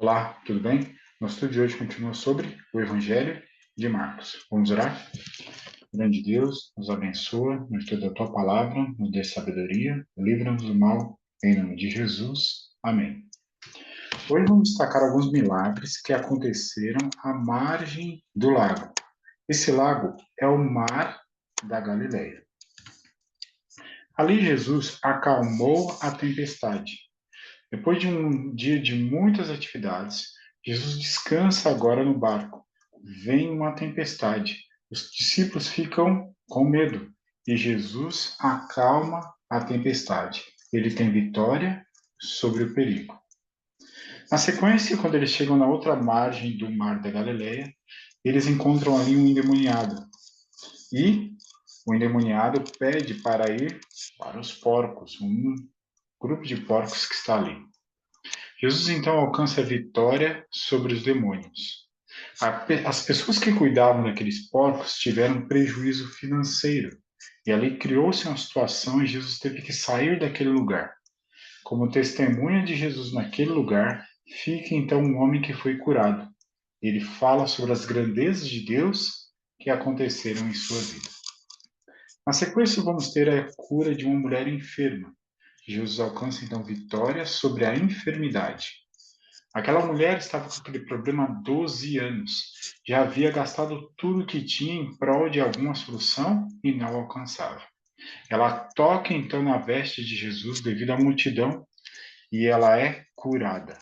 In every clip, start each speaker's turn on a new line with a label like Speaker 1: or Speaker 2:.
Speaker 1: Olá, tudo bem? Nosso estudo de hoje continua sobre o Evangelho de Marcos. Vamos orar? Grande Deus, nos abençoa no estudo da Tua Palavra, nos dê sabedoria, livra-nos do mal, em nome de Jesus. Amém. Hoje vamos destacar alguns milagres que aconteceram à margem do lago. Esse lago é o Mar da Galileia. Ali Jesus acalmou a tempestade. Depois de um dia de muitas atividades, Jesus descansa agora no barco. Vem uma tempestade. Os discípulos ficam com medo e Jesus acalma a tempestade. Ele tem vitória sobre o perigo. Na sequência, quando eles chegam na outra margem do Mar da Galileia, eles encontram ali um endemoniado. E o endemoniado pede para ir para os porcos, um grupo de porcos que está ali. Jesus então alcança a vitória sobre os demônios. As pessoas que cuidavam daqueles porcos tiveram prejuízo financeiro. E ali criou-se uma situação e Jesus teve que sair daquele lugar. Como testemunha de Jesus naquele lugar, fica então um homem que foi curado. Ele fala sobre as grandezas de Deus que aconteceram em sua vida. Na sequência, vamos ter a cura de uma mulher enferma. Jesus alcança então vitória sobre a enfermidade. Aquela mulher estava com aquele problema há 12 anos. Já havia gastado tudo que tinha em prol de alguma solução e não alcançava. Ela toca então na veste de Jesus devido à multidão e ela é curada.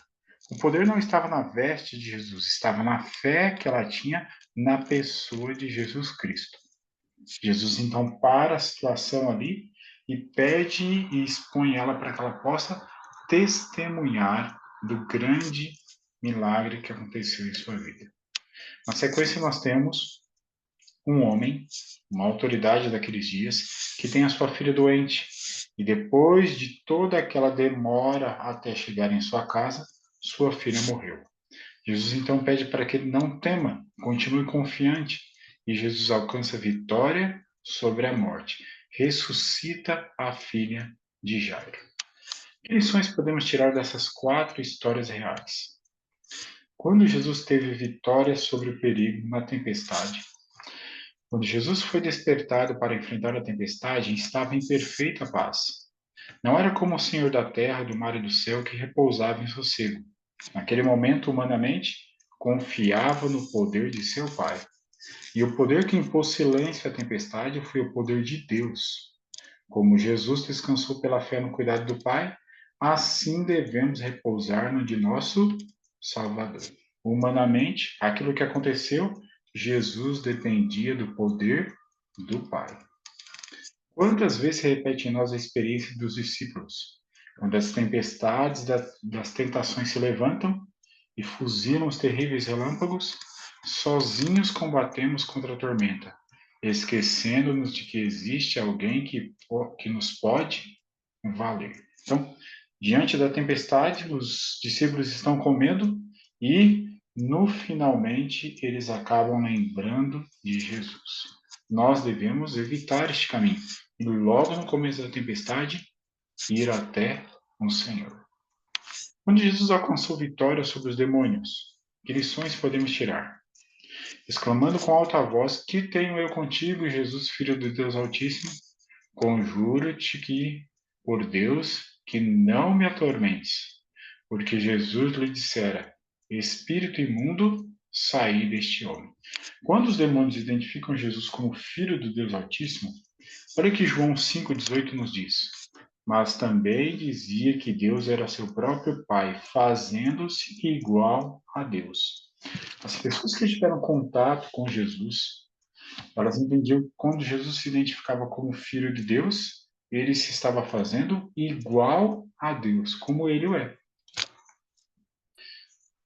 Speaker 1: O poder não estava na veste de Jesus, estava na fé que ela tinha na pessoa de Jesus Cristo. Jesus então para a situação ali e pede e expõe ela para que ela possa testemunhar do grande milagre que aconteceu em sua vida. Na sequência, nós temos um homem, uma autoridade daqueles dias, que tem a sua filha doente. E depois de toda aquela demora até chegar em sua casa, sua filha morreu. Jesus então pede para que ele não tema, continue confiante. E Jesus alcança a vitória sobre a morte. Ressuscita a filha de Jairo. Que lições podemos tirar dessas 4 histórias reais? Quando Jesus teve vitória sobre o perigo na tempestade, quando Jesus foi despertado para enfrentar a tempestade, estava em perfeita paz. Não era como o Senhor da terra, do mar e do céu que repousava em sossego. Naquele momento, humanamente, confiava no poder de seu Pai. E o poder que impôs silêncio à tempestade foi o poder de Deus. Como Jesus descansou pela fé no cuidado do Pai, assim devemos repousar no de nosso Salvador. Humanamente, aquilo que aconteceu, Jesus dependia do poder do Pai. Quantas vezes se repete em nós a experiência dos discípulos? Quando as tempestades das tentações se levantam e fuzilam os terríveis relâmpagos, sozinhos combatemos contra a tormenta, esquecendo-nos de que existe alguém que nos pode valer. Então, diante da tempestade, os discípulos estão com medo e, no finalmente, eles acabam lembrando de Jesus. Nós devemos evitar este caminho e, logo no começo da tempestade, ir até o Senhor. Quando Jesus alcançou vitória sobre os demônios, que lições podemos tirar? Exclamando com alta voz: Que tenho eu contigo, Jesus, filho do Deus Altíssimo? Conjuro-te que, por Deus, que não me atormentes. Porque Jesus lhe dissera: Espírito imundo, saí deste homem. Quando os demônios identificam Jesus como filho do Deus Altíssimo, olha o que João 5,18 nos diz. Mas também dizia que Deus era seu próprio Pai, fazendo-se igual a Deus. As pessoas que tiveram contato com Jesus, elas entendiam que quando Jesus se identificava como filho de Deus, ele se estava fazendo igual a Deus, como ele o é.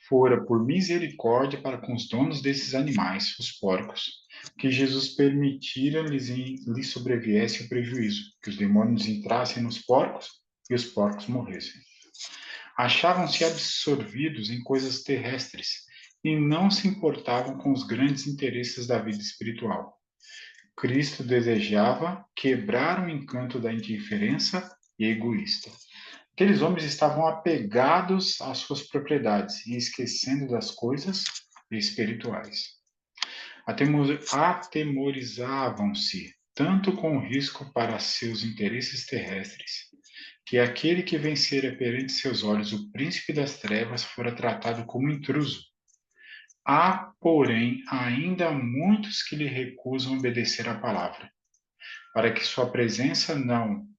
Speaker 1: Fora por misericórdia para com os donos desses animais, os porcos, que Jesus permitira lhes sobreviesse o prejuízo, que os demônios entrassem nos porcos e os porcos morressem. Achavam-se absorvidos em coisas terrestres e não se importavam com os grandes interesses da vida espiritual. Cristo desejava quebrar o encanto da indiferença egoísta. Aqueles homens estavam apegados às suas propriedades e esquecendo das coisas espirituais. Atemorizavam-se tanto com o risco para seus interesses terrestres, que aquele que vencera perante seus olhos o príncipe das trevas fora tratado como intruso. Há, porém, ainda muitos que lhe recusam obedecer à palavra, para que sua presença não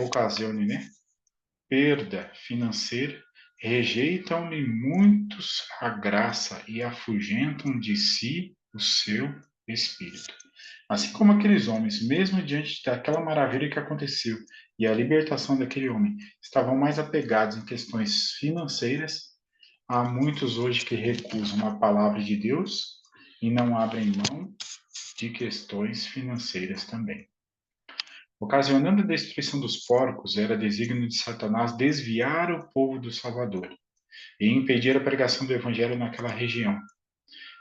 Speaker 1: ocasione, perda financeira, rejeitam-lhe muitos a graça e afugentam de si o seu espírito. Assim como aqueles homens, mesmo diante daquela maravilha que aconteceu e a libertação daquele homem, estavam mais apegados em questões financeiras, há muitos hoje que recusam a palavra de Deus e não abrem mão de questões financeiras também. Ocasionando a destruição dos porcos, era desígnio de Satanás desviar o povo do Salvador e impedir a pregação do Evangelho naquela região.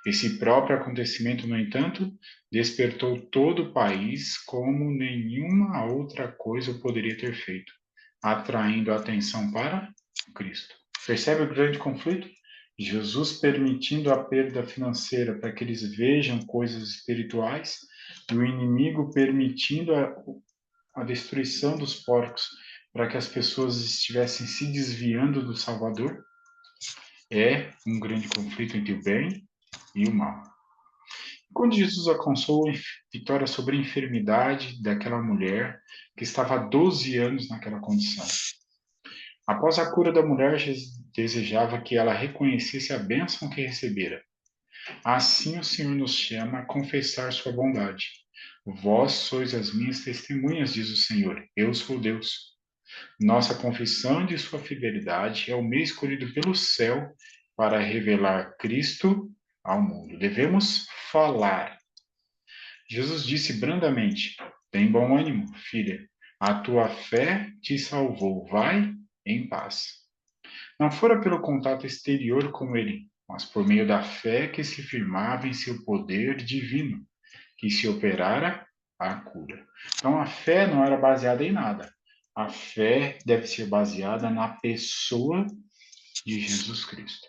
Speaker 1: Esse próprio acontecimento, no entanto, despertou todo o país como nenhuma outra coisa poderia ter feito, atraindo a atenção para Cristo. Percebe o grande conflito? Jesus permitindo a perda financeira para que eles vejam coisas espirituais e o inimigo permitindo a destruição dos porcos para que as pessoas estivessem se desviando do Salvador. É um grande conflito entre o bem e o mal. Quando Jesus alcançou vitória sobre a enfermidade daquela mulher que estava há 12 anos naquela condição. Após a cura da mulher, Jesus desejava que ela reconhecesse a bênção que recebera. Assim o Senhor nos chama a confessar sua bondade. Vós sois as minhas testemunhas, diz o Senhor. Eu sou Deus. Nossa confissão de sua fidelidade é o meio escolhido pelo céu para revelar Cristo ao mundo. Devemos falar. Jesus disse brandamente: Tem bom ânimo, filha. A tua fé te salvou. Vai em paz. Não fora pelo contato exterior com ele, mas por meio da fé que se firmava em seu poder divino, que se operara a cura. Então a fé não era baseada em nada. A fé deve ser baseada na pessoa de Jesus Cristo.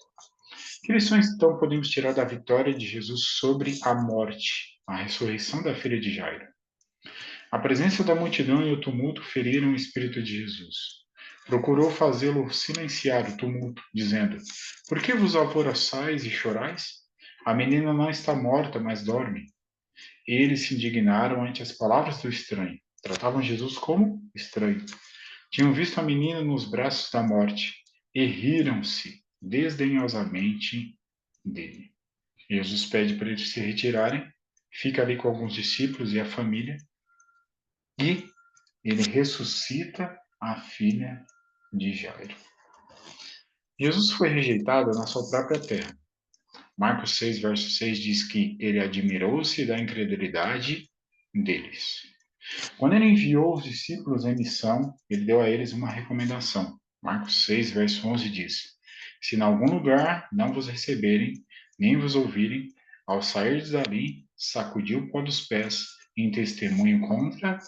Speaker 1: Que lições então podemos tirar da vitória de Jesus sobre a morte, a ressurreição da filha de Jairo? A presença da multidão e o tumulto feriram o espírito de Jesus. Procurou fazê-lo silenciar o tumulto, dizendo: Por que vos alvoroçais e chorais? A menina não está morta, mas dorme. Eles se indignaram ante as palavras do estranho. Tratavam Jesus como estranho. Tinham visto a menina nos braços da morte e riram-se desdenhosamente dele. Jesus pede para eles se retirarem, fica ali com alguns discípulos e a família, e ele ressuscita a filha de Jairo. Jesus foi rejeitado na sua própria terra. Marcos 6, verso 6 diz que ele admirou-se da incredulidade deles. Quando ele enviou os discípulos em missão, ele deu a eles uma recomendação. Marcos 6, verso 11 diz: Se em algum lugar não vos receberem, nem vos ouvirem, ao sairdes dali, sacudi o pó dos pés em testemunho contra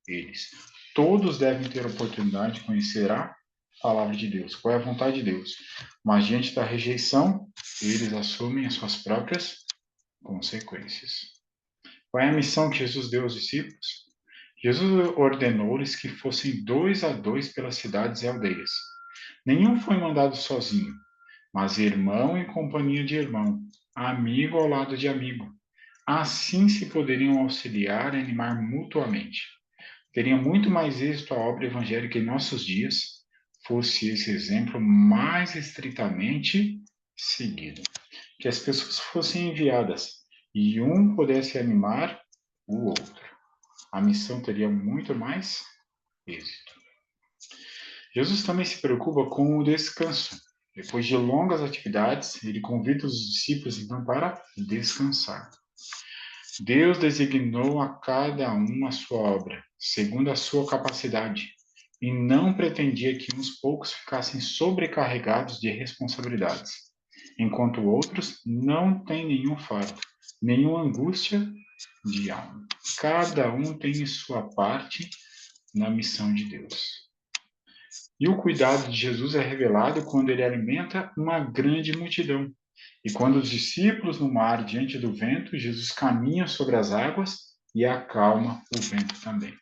Speaker 1: eles. Todos devem ter a oportunidade de conhecer a palavra de Deus, qual é a vontade de Deus. Mas diante da rejeição, eles assumem as suas próprias consequências. Qual é a missão que Jesus deu aos discípulos? Jesus ordenou-lhes que fossem 2 a 2 pelas cidades e aldeias. Nenhum foi mandado sozinho, mas irmão em companhia de irmão, amigo ao lado de amigo. Assim se poderiam auxiliar e animar mutuamente. Teria muito mais êxito a obra evangélica em nossos dias, fosse esse exemplo mais estritamente seguido. Que as pessoas fossem enviadas e um pudesse animar o outro. A missão teria muito mais êxito. Jesus também se preocupa com o descanso. Depois de longas atividades, ele convida os discípulos então para descansar. Deus designou a cada um a sua obra, segundo a sua capacidade, e não pretendia que uns poucos ficassem sobrecarregados de responsabilidades, enquanto outros não têm nenhum fardo, nenhuma angústia de alma. Cada um tem sua parte na missão de Deus. E o cuidado de Jesus é revelado quando ele alimenta uma grande multidão. E quando os discípulos no mar diante do vento, Jesus caminha sobre as águas e acalma o vento também.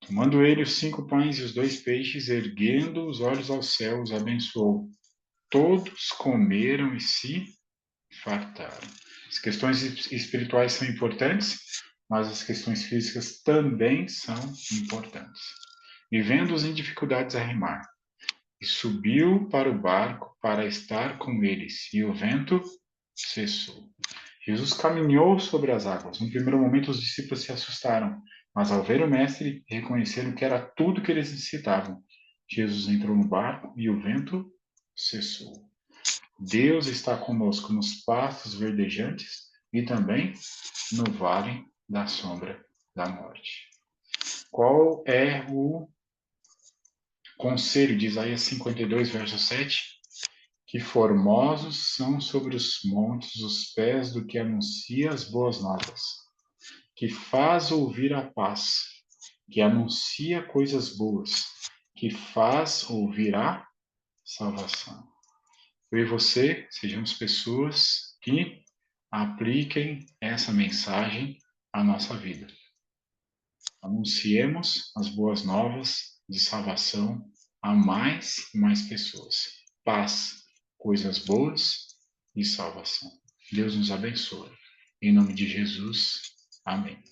Speaker 1: Tomando ele os 5 pães e os 2 peixes, erguendo os olhos aos céus, abençoou. Todos comeram e se fartaram. As questões espirituais são importantes, mas as questões físicas também são importantes. Vivendo-os em dificuldades a remar, e subiu para o barco para estar com eles, e o vento cessou. Jesus caminhou sobre as águas. No primeiro momento, os discípulos se assustaram, mas ao ver o Mestre, reconheceram que era tudo que eles necessitavam. Jesus entrou no barco e o vento cessou. Deus está conosco nos pastos verdejantes e também no vale da sombra da morte. Qual é o conselho de Isaías 52, verso 7? Que formosos são sobre os montes os pés do que anuncia as boas novas, que faz ouvir a paz, que anuncia coisas boas, que faz ouvir a salvação. Eu e você sejamos pessoas que apliquem essa mensagem à nossa vida. Anunciemos as boas novas de salvação a mais e mais pessoas. Paz, coisas boas e salvação. Deus nos abençoe. Em nome de Jesus. Amém.